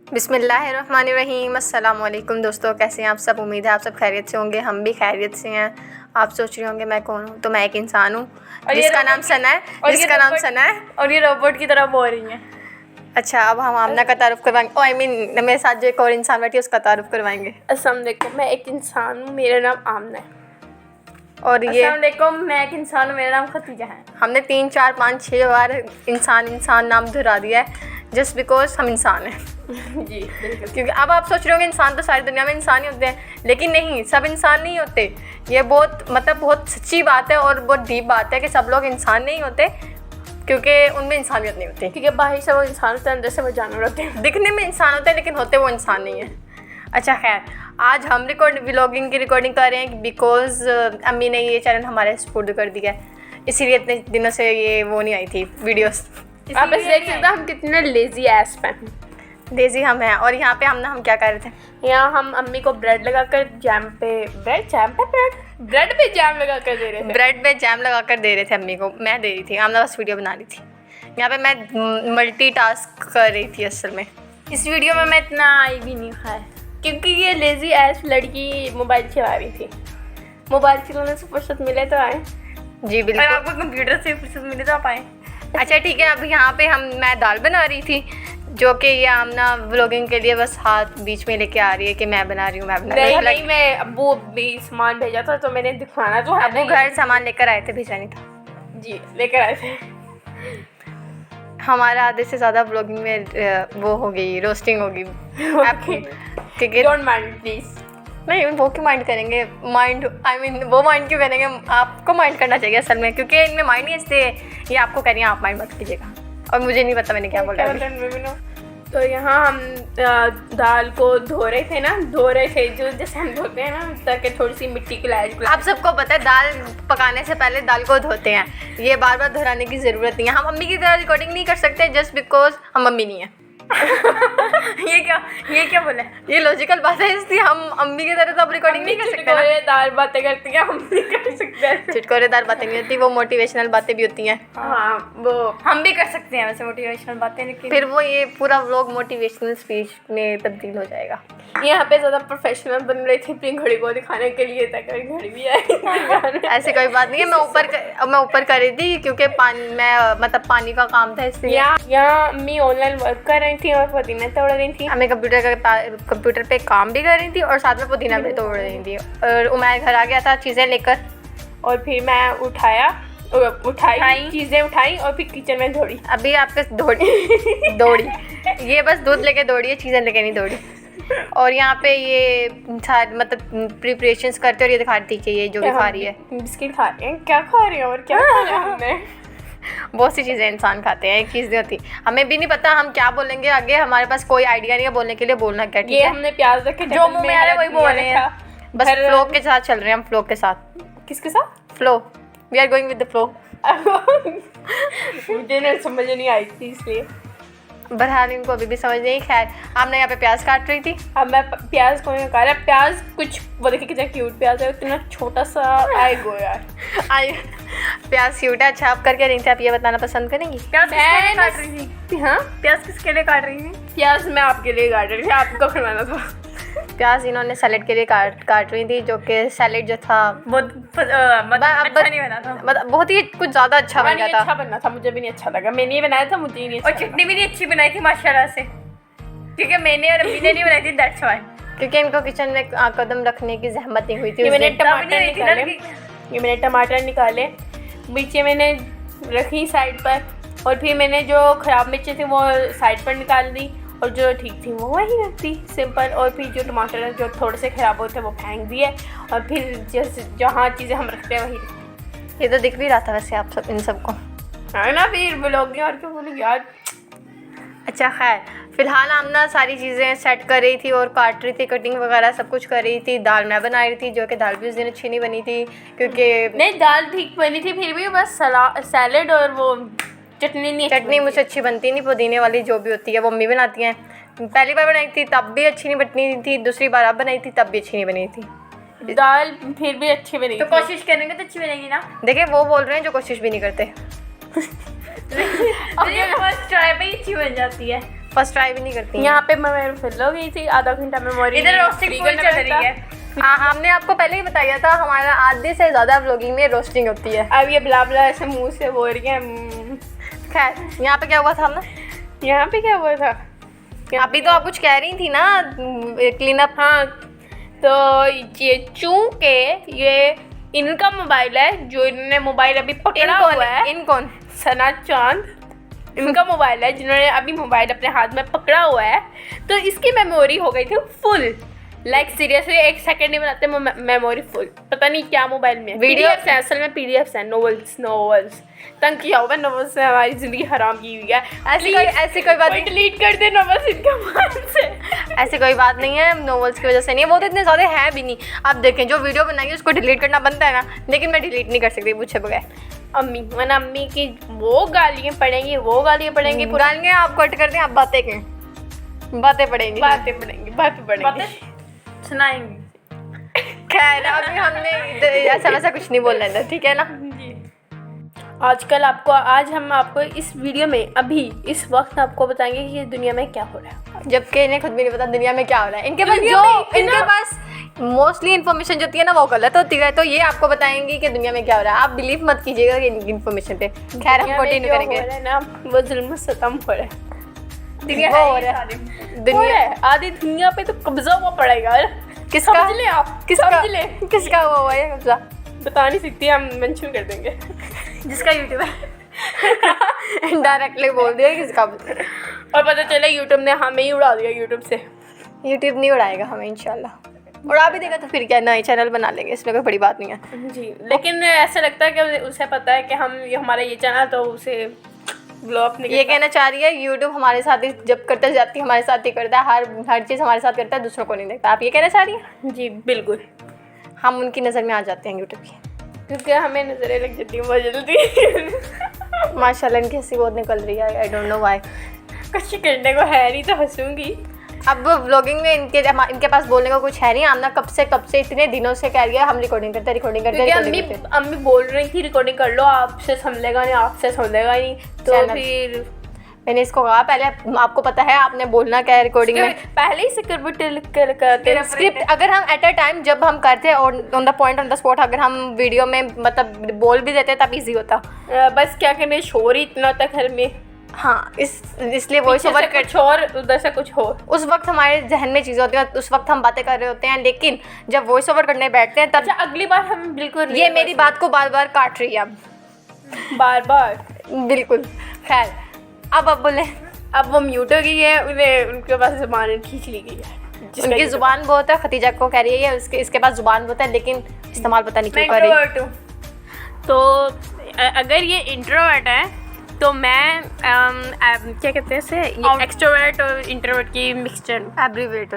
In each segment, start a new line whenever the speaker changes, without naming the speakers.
बिस्मिल्लाहिर्रहमानिर्रहीम। अस्सलाम वालेकुम दोस्तों, कैसे हैं आप सब। उम्मीद है आप सब खैरियत से होंगे। हम भी खैरियत से हैं। आप सोच रहे होंगे मैं कौन हूँ, तो मैं एक इंसान हूँ जिसका नाम सना है।
और ये रोबोट की तरह बोल रही हैं।
अच्छा, अब हम आमना का तारुफ करवाएंगे। आई मीन मेरे साथ जो एक और इंसान बैठी है उसका तारुफ करवाएंगे।
अस्सलाम वालेकुम, मैं एक इंसान हूँ, मेरा नाम आमना है।
और ये
अस्सलाम वालेकुम, मैं एक इंसान हूँ, मेरा नाम खतीजा है।
हमने 3, 4, 5, 6 बार इंसान नाम दोहरा दिया है जस्ट बिकॉज हम इंसान हैं।
जी बिल्कुल।
क्योंकि अब आप सोच रहे होंगे इंसान तो सारी दुनिया में इंसान ही होते हैं, लेकिन नहीं, सब इंसान नहीं होते। ये बहुत सच्ची बात है और बहुत डीप बात है कि सब लोग इंसान नहीं होते, क्योंकि उनमें इंसानियत नहीं होती।
क्योंकि बाहर से वो इंसान होते हैं, अंदर से वो जानवर होते हैं।
दिखने में इंसान होते हैं लेकिन होते वो इंसान नहीं है। अच्छा खैर, आज हम व्लॉगिंग की रिकॉर्डिंग कर रहे हैं बिकॉज अम्मी ने ये चैनल हमारे सपोर्ट कर दिया है, इसीलिए इतने दिनों से ये वो नहीं आई थी वीडियोस।
आप बस देख सकते हैं हम कितने लेजी एस पे हैं।
लेजी हम हैं। और यहाँ पे हम क्या कर रहे थे,
यहाँ हम अम्मी को ब्रेड लगाकर ब्रेड पे जैम लगा कर दे रहे थे।
ब्रेड पे जैम लगा कर दे रहे थे अम्मी को। मैं दे रही थी, आमना बस वीडियो बना रही थी। यहाँ पे मैं मल्टीटास्क कर रही थी असल में।
इस वीडियो में मैं इतना आई भी नहीं खाया, क्योंकि ये लेजी एस लड़की मोबाइल चला रही थी। मोबाइल चलाने से फुर्सत मिले तो आए।
जी बिल्कुल।
और आपको कंप्यूटर से फुर्सत मिले तो आप आए।
अच्छा ठीक है, अब यहाँ पे मैं दाल बना रही थी, जो कि ये आमना व्लॉगिंग के लिए बस हाथ बीच में लेके आ रही है कि मैं बना रही हूँ, मैं बना रही हूँ।
नहीं, मैं अब्बू भी सामान भेजा था तो मैंने दिखाना तो
अब्बू घर सामान लेकर आए थे, भेजा नहीं था।
जी लेकर आए थे।
हमारा आधे से ज़्यादा व्लॉगिंग में वो हो गई, रोस्टिंग होगी। क्योंकि
डोंट माइंड प्लीज।
नहीं, वो क्यों माइंड करेंगे, वो माइंड क्यों करेंगे, आपको माइंड करना चाहिए असल में, क्योंकि इनमें माइंड नहीं, इसलिए ये आपको कह रही हैं, आप माइंड मत कीजिएगा। और मुझे नहीं पता मैंने क्या बोला है।
तो यहाँ हम दाल को धो रहे थे जो जैसे हम धोते हैं ना, ताकि थोड़ी सी मिट्टी की लाइट।
आप सबको पता है दाल पकाने से पहले दाल को धोते हैं, ये बार बार दोहराने की ज़रूरत नहीं है। हम मम्मी की तरह रिकॉर्डिंग नहीं कर सकते जस्ट बिकॉज हम मम्मी नहीं है। ये क्या बोला, ये लॉजिकल बात है, इसलिए हम अम्मी की तरह तो अब रिकॉर्डिंग नहीं कर सकते ना।
दाल बातें करती हैं, हम नहीं कर सकते।
चुटकुलेदार बातें नहीं होती, वो मोटिवेशनल बातें भी होती हैं।
हाँ, वो हम भी कर सकते हैं वैसे मोटिवेशनल बातें, लेकिन
फिर वो ये पूरा व्लॉग मोटिवेशनल स्पीच में तब्दील हो जाएगा।
यहाँ पे ज़्यादा प्रोफेशनल बन रही थी अपनी घड़ी को दिखाने के लिए, ताकि घड़ी भी आए।
ऐसी कोई बात नहीं है, मैं ऊपर कर रही थी क्योंकि पानी का काम था, इसलिए।
यहाँ अम्मी ऑनलाइन वर्क कर रही थी और पुदीना तोड़ रही थी।
हमें कंप्यूटर पे काम भी कर रही थी और साथ में पुदीना भी तोड़ रही थी। और उमैर घर आ गया था चीज़ें लेकर,
और फिर मैं उठाई चीज़ें उठाई और फिर किचन में दौड़ी।
अभी आपके दौड़ी ये बस दूध लेके दौड़ी है, चीज़ें लेके नहीं दौड़ी। और यहाँ पे ये प्रिपरेशंस करते और ये दिखा रही थी कि ये जो भी खा रही है,
बिस्किट खा रही है। क्या खा रही है और क्या खा रही है हमने?
बहुत सी चीज़ें इंसान खाते हैं, एक चीज़ नहीं होती। हमें भी नहीं पता हम क्या बोलेंगे आगे, हमारे पास कोई आइडिया नहीं है बोलने के लिए, बोलना क्या। ठीक
ये
है,
हमने प्याज रखे,
जो मुंह में आ रहा है वही बोल रहे हैं, बस फ्लो के साथ चल रहे हैं हम। फ्लो के साथ,
किसके साथ?
Flow, we are going with the flow.
मुझे ना समझ नहीं आई थी, इसलिए
बहरहाल इनको अभी भी समझ नहीं। खैर, हमने यहाँ पे प्याज काट रही थी।
अब मैं प्याज को निकाल रहा, प्याज कुछ वो देखिए कितना क्यूट प्याज है, इतना छोटा सा आए गो यार।
प्याज क्यूट है। अच्छा, आप करके रही थी, आप ये बताना पसंद करेंगी?
प्याज किसके लिए काट रही थी? हाँ, प्याज किसके लिए काट रही थी? प्याज मैं आपके लिए काट रही थी, आपको खिलाना था।
प्याज इन्होंने सैलेड के लिए काट रही थी, जो कि सैलेड जो था
बहुत अच्छा नहीं बना था,
बहुत ही कुछ ज़्यादा अच्छा बन गया था।
अच्छा बनना था, मुझे भी नहीं अच्छा लगा। मैंने बनाया था, मुझे ही नहीं अच्छा। और चटनी भी नहीं अच्छी बनाई थी माशाल्लाह से, क्योंकि मैंने और अम्मी ने नहीं बनाई थी, दैट्स व्हाई।
क्योंकि इनको किचन में कदम रखने की जहमत नहीं हुई थी।
ये मैंने टमाटर निकाले, मिर्चें मैंने रखी साइड पर, और फिर मैंने जो ख़राब मिर्चें थी वो साइड पर निकाल दी, और जो ठीक थी वो वहीं रख दी, सिंपल। और फिर जो टमाटर जो थोड़े से ख़राब होते वो फेंक दिए, और फिर जैसे जहाँ चीज़ें हम रखते हैं वहीं।
ये तो दिख भी रहा था वैसे आप सब इन सबको,
है ना? फिर ब्लॉग और क्यों बोलूँ यार।
अच्छा खैर, फिलहाल आमना सारी चीज़ें सेट कर रही थी और काट रही थी, कटिंग वगैरह सब कुछ कर रही थी। दाल मैं बना रही थी, जो कि दाल भी उस दिन अच्छी नहीं बनी थी, क्योंकि
नहीं, दाल ठीक बनी थी, फिर भी बस सैलेड और वो चटनी
मुझे अच्छी बनती नहीं, पुदीने वाली जो भी होती है वो मम्मी बनाती हैं। पहली बार बनाई थी तब भी अच्छी नहीं बनी थी, दूसरी बार अब बनाई थी तब भी अच्छी नहीं बनी थी।
दाल फिर भी अच्छी बनी
तो कोशिश करेंगे तो अच्छी बनेगी ना। देखिए, वो बोल रहे हैं जो कोशिश भी नहीं करते।
फर्स्ट ट्राई पे ही अच्छी बन जाती है।
फर्स्ट ट्राई भी नहीं करती।
यहाँ पे मैं फिल हो गई थी, आधा घंटा मेमोरी
इधर रोस्टिंग फुल चल रही है। हाँ, हमने आपको पहले ही बताया था हमारा आधे से ज़्यादा व्लॉगिंग में रोस्टिंग होती है।
अब ये ब्ला ब्ला ऐसे मुंह से बोल रही है।
खैर, यहाँ पे क्या हुआ था हमने?
यहाँ पे क्या हुआ था?
अभी तो आप कुछ कह रही थी ना, क्लीन अप।
हाँ, तो ये चूंकि ये इनका मोबाइल है, जो इन्होंने मोबाइल अभी पकड़ा हुआ है।
इन कौन?
सना चांद, इनका मोबाइल है जिन्होंने अभी मोबाइल अपने हाथ में पकड़ा हुआ है। तो इसकी मेमोरी हो गई थी फुल, लाइक सीरियसली 1 सेकंड नहीं बनाते मेमोरी फुल। पता नहीं क्या मोबाइल में
वीडियो
पीडीएफ है, असल में पीडीएफ है, नोवेल्स तंग किया हुआ है। नोवेल्स से हमारी जिंदगी हराम की हुई है।
ऐसी कोई बात नहीं,
डिलीट कर दे नोवेल्स इनका मोबाइल से।
ऐसी कोई बात नहीं है, नोवेल्स की वजह से नहीं है, वो तो इतने ज़्यादा है भी नहीं। आप देखें, जो वीडियो बनाई उसको डिलीट करना बनता है ना, लेकिन मैं डिलीट नहीं कर सकती पूछे बगैर।
अम्मी वरना अम्मी की वो गालियाँ पड़ेंगी,
गालियाँ आप कट कर दें, आप बातें करें, बातें पड़ेंगी
सुनाएंगे।
खैर, अभी हमने ऐसा वैसा कुछ नहीं बोलना है, ठीक है ना?
आज हम आपको इस वीडियो में अभी इस वक्त आपको बताएंगे कि दुनिया में क्या हो रहा है,
जबकि इन्हें खुद भी नहीं पता दुनिया में क्या हो रहा है। इनके पास मोस्टली इन्फॉर्मेशन जो होती है ना, वो गलत होती है। तो ये आपको बताएंगे कि दुनिया में क्या हो रहा है। आप बिलीव मत कीजिएगा इनकी इन्फॉर्मेशन पे। खैर, हम कंटिन्यू करेंगे
ना, वो जुल्म सितम हो रहा है। दुनिया आधी दुनिया पे तो कब्जा हुआ पड़ेगा।
किसका?
समझ ले आप,
किसका हुआ है कब्जा?
बता नहीं सकती, हम मेंशन कर देंगे।
जिसका यूट्यूब है। इनडायरेक्टली बोल दिया किसका।
और पता चला यूट्यूब ने हमें ही उड़ा दिया।
यूट्यूब नहीं उड़ाएगा हमें, इंशाल्लाह। उड़ा भी देगा तो फिर क्या, नए चैनल बना लेंगे, इसमें कोई बड़ी बात नहीं है
जी। लेकिन ऐसा लगता है कि उसे पता है कि हमारा ये चैनल, तो उसे ब्लॉक नहीं।
ये कहना चाह रही है यूट्यूब हमारे साथ ही जब करते जाती है, हमारे साथ ही करता है, हर चीज़ हमारे साथ करता है, दूसरों को नहीं देखता। आप ये कहना चाह रही हैं?
जी बिल्कुल।
हम उनकी नज़र में आ जाते हैं यूट्यूब की,
क्योंकि हमें नजरें लग जाती हैं बहुत जल्दी।
माशाल्लाह इनकी हंसी बहुत निकल रही है, आई डोंट नो व्हाई।
कुछ करने को है नहीं तो हंसूंगी।
अब व्लॉगिंग में इनके पास बोलने को कुछ है नहीं। आमना कब से इतने दिनों से कह रही है हम रिकॉर्डिंग करते।
अम्मी बोल रही थी रिकॉर्डिंग कर लो, आपसे समझेगा नहीं, तो फिर
मैंने इसको कहा पहले, आपको पता है आपने बोलना क्या है रिकॉर्डिंग में,
पहले ही
स्क्रिप्ट। अगर हम एट अ टाइम जब हम करते और on the point on the spot, अगर हम वीडियो में मतलब बोल भी देते तब इजी होता।
बस क्या करने, शोर ही इतना होता घर में।
हाँ, इसलिए वॉइस ओवर
कुछ और, उधर से कुछ और।
उस वक्त हमारे जहन में चीज़ें होती हैं, उस वक्त हम बातें कर रहे होते हैं, लेकिन जब वॉइस ओवर करने बैठते हैं तब।
अच्छा, अगली बार हम बिल्कुल।
ये मेरी बात को बार बार काट रही है अब,
बार
बिल्कुल। खैर, अब बोले।
अब वो म्यूट हो गई है, उनके पास ज़ुबान खींच ली गई है।
उनकी ज़ुबान बहुत है, खतीजा को कह रही है इसके पास ज़ुबान बहुत है, लेकिन इस्तेमाल पता नहीं क्यों कर रही।
तो अगर ये इंट्रोवर्ट है तो मैं क्या कहते हैं इसे, एक्सट्रोवर्ट और इंट्रोवर्ट की मिक्सचर, एब्रीवेट।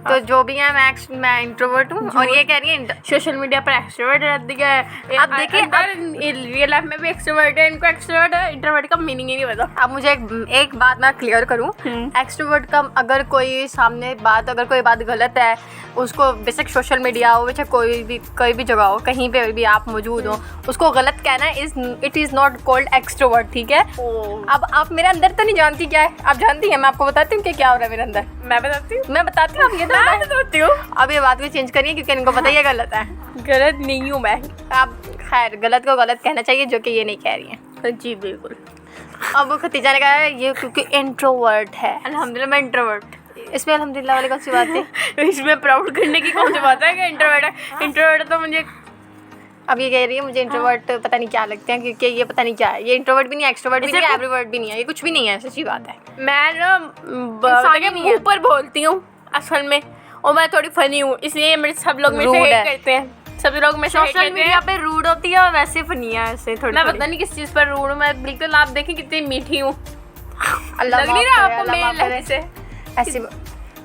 तो जो भी है, मैं इंट्रोवर्ट हूँ और ये कह रही है
सोशल मीडिया पर एक्सट्रोवर्ट रहती है। अब देखिए, रियल लाइफ में भी एक्सट्रोवर्ट है। इनको एक्सट्रोवर्ट और इंट्रोवर्ट का मीनिंग ही नहीं पता।
अब मुझे एक बात मैं क्लियर करूँ। एक्सट्रोवर्ट का अगर कोई सामने अगर कोई बात गलत है, उसको बेशक सोशल मीडिया हो, बेशक कोई भी जगह हो, कहीं पे भी आप मौजूद हो, उसको गलत कहना it is not called extrovert, ठीक है? अब आप मेरे अंदर तो नहीं जानती क्या है, आप जानती हैं, मैं आपको बताती हूँ कि क्या हो रहा है मेरे अंदर।
मैं बताती हूँ,
आप ये बताती हूँ। अब ये बात भी चेंज करिए क्योंकि इनको पता ही है गलत है।
गलत नहीं हूँ मैं।
अब खैर, गलत को गलत कहना चाहिए, जो कि ये नहीं कह रही है।
जी बिल्कुल।
अब खतीजा ने कहा है ये क्योंकि इंट्रोवर्ट है।
अल्हम्दुलिल्लाह मैं इंट्रोवर्ट।
इसमें अल्हम्दुलिल्लाह वाली कौन सी बात है?
इसमें प्राउड करने की कौन सी बात है कि इंट्रोवर्ट है? इंट्रोवर्ट तो मुझे,
अब ये कह रही है मुझे इंट्रोवर्ट पता नहीं क्या लगते हैं, क्योंकि ये पता नहीं क्या है। ये इंट्रोवर्ट भी नहीं है, एक्सट्रोवर्ट भी नहीं है, एब्रीवर्ट भी नहीं है, ये कुछ भी नहीं है। सच्ची बात है,
मैं ना मुंह पर बोलती हूँ असल में, और मैं थोड़ी फनी हूँ, इसलिए मेरे सब लोग मेरे से हेट करते हैं। सब लोग मेरे से हेट करते हैं।
सोशल मीडिया पे रूड होती है और वैसे फनी है ऐसे थोड़ी।
मैं पता नहीं किस चीज़ पर रूड हूँ। मैं बिल्कुल, आप देखें कितनी मीठी हूँ।
अल्लाह
लग नहीं रहा आपको मेरे लहजे से?
ऐसी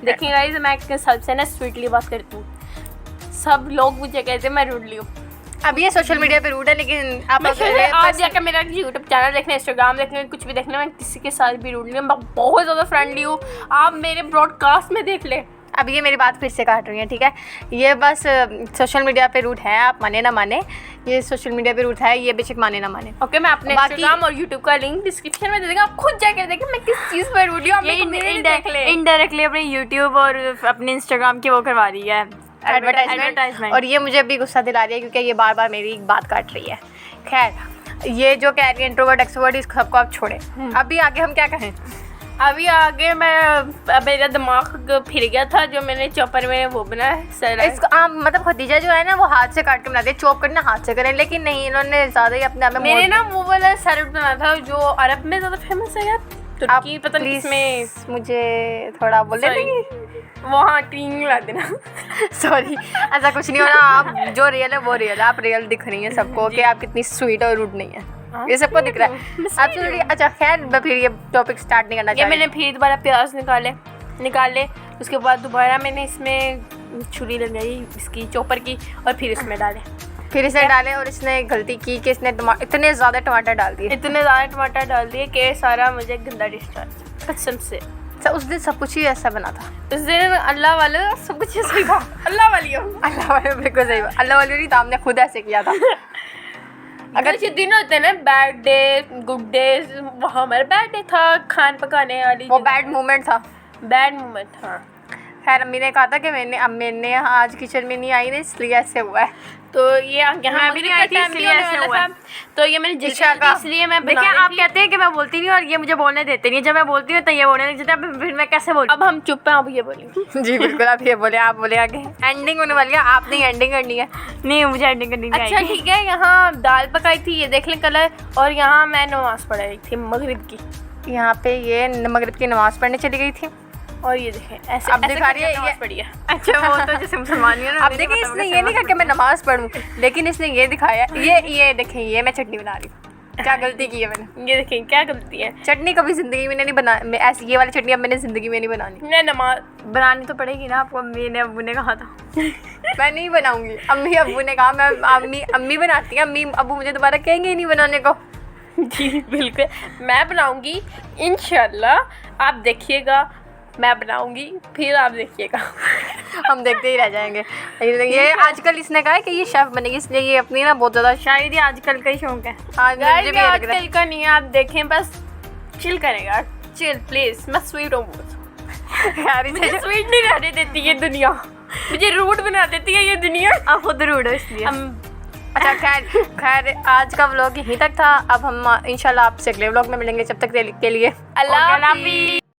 देखिए गाइस, मैं सबसे ना स्वीटली बात करती हूँ। सब लोग मुझे कहते हैं मैं रूडली हूँ।
अब ये सोशल मीडिया पे रूड है, लेकिन आप
आज जाकर मेरा यूट्यूब चैनल देखना, इंस्टाग्राम देखना, कुछ भी देखना, मैं किसी के साथ भी रूड नहीं हूँ। मैं बहुत ज़्यादा फ्रेंडली हूँ। आप मेरे ब्रॉडकास्ट में देख ले,
अब ये मेरी बात फिर से काट रही है, ठीक है। ये बस सोशल मीडिया पे रूट है, आप माने ना माने, ये सोशल मीडिया पे रूट है, ये बेशक माने ना माने।
ओके, मैं अपने इंस्टाग्राम और यूट्यूब का लिंक डिस्क्रिप्शन में दे दूंगा, आप खुद जाकर देखें मैं किस चीज़ पर रूट हूँ।
इनडायरेक्टली अपने यूट्यूब और अपने इंस्टाग्राम की वो करवा रही है
एडवर्टाइजमेंट। और ये मुझे अभी गुस्सा दिला रही है क्योंकि ये बार बार मेरी बात काट रही है। खैर, ये जो कह रही है इंट्रोवर्ट एक्सट्रोवर्ट, इस सबको आप छोड़े। अभी आगे हम क्या कहें?
अभी आगे मेरा दिमाग फिर गया था जो मैंने चॉपर में वो बनाया सर।
इसको मतलब खदीजा जो है ना वो हाथ से काट के बनाते हैं, चॉप करना हाथ से करें, लेकिन नहीं, इन्होंने ज़्यादा ही अपने आप में
मैंने ना वो वाला सैलेड बनाया था जो अरब में ज़्यादा फेमस है यार, तुर्की पता नहीं किसमें।
मुझे थोड़ा बोले
वहाँ टीम ला देना।
सॉरी, ऐसा कुछ नहीं हो रहा। आप जो रियल है वो रियल है, आप रियल दिख रही हैं सबको कि आप कितनी स्वीट और रूड नहीं है, ये सबको दिख रहा है। आप अच्छा खैर, मैं फिर ये टॉपिक स्टार्ट नहीं करना
चाहिए। मैंने फिर दोबारा प्याज निकाले, उसके बाद दोबारा मैंने इसमें छुरी लगाई इसकी चॉपर की और फिर इसमें डाले। और इसने गलती की कि इसने इतने ज़्यादा टमाटर डाल दिए कि सारा मुझे गंदा डिश कसम से।
उस दिन सब कुछ ही ऐसा बना था।
उस दिन अल्लाह वाले सब कुछ ऐसा ही था। अल्लाह वाली
बिल्कुल सही, अल्लाह वाली नहीं था, हमने खुद ऐसे किया था।
अगर ये दिन होते हैं ना बैड डे गुड डे, वो हमारा बैड डे था, खान पकाने वाली
वो बैड मोमेंट था। खैर, अम्मी ने कहा था कि मैंने आज किचन में नहीं आई ना, इसलिए ऐसे हुआ है।
तो ये यहाँ भी नहीं आई थी इसलिए ऐसे हुआ है। तो ये मैंने
जिशा का
इसलिए मैं
देखिए, आप कहते हैं कि मैं बोलती नहीं और ये मुझे बोलने देते नहीं, जब मैं बोलती हूँ तो ये बोलने नहीं देते, फिर मैं कैसे बोलूँ?
अब हम चुप हैं, अब ये बोलेंगे।
जी बिल्कुल, आप ये बोले, आप बोले आगे एंडिंग होने वाली है, आपने एंडिंग करनी है।
नहीं, मुझे एंडिंग करनी नहीं।
अच्छा ठीक है, यहाँ दाल पकाई थी, ये देख लें कलर, और यहाँ मैं नमाज़ पढ़ रही थी मगरिब की।
यहाँ पे ये मगरिब की नमाज़ पढ़ने चली गई थी
और ये देखें ऐसे
अब दिखा रही है ये
बढ़िया।
अच्छा, वो तो जैसे मुसलमान है ना।
अब देखिए, इसने ये नहीं कहा कि मैं नमाज़ पढ़ूँ, लेकिन इसने ये दिखाया, ये देखें, ये मैं चटनी बना रही हूँ। क्या गलती की है मैंने?
ये देखें क्या गलती है।
चटनी कभी ज़िंदगी में नहीं बना, ऐसी ये वाली चटनी अब मैंने ज़िंदगी में नहीं बनानी।
मैं नमाज
बनानी तो पड़ेगी ना आपको, अम्मी ने अब्बू ने कहा था।
मैं नहीं बनाऊंगी, अम्मी अब्बू ने कहा, मैं अम्मी बनाती है, अम्मी अब्बू मुझे दोबारा कहेंगे ही नहीं बनाने को।
जी बिल्कुल, मैं बनाऊंगी इंशाल्लाह, आप देखिएगा, मैं बनाऊंगी फिर आप देखिएगा।
हम देखते ही रह जाएंगे। ये आजकल इसने कहा है कि ये शेफ बनेगी, इसलिए ये अपनी ना बहुत ज़्यादा
शायद ही आजकल का ही शौक है।
आजकल का नहीं है, आप देखें बस चिल करेगा, चिल प्लीज। मैं स्वीट हूँ यार, मुझे स्वीट नहीं रहने देती ये दुनिया, मुझे रूड बना देती है ये दुनिया।
आप खुद रूड हो इसलिए।
अच्छा खैर आज का व्लॉग यहीं तक था। अब हम इंशाल्लाह आपसे अगले व्लॉग में मिलेंगे, जब तक के लिए
अल्लाह हाफ़िज़।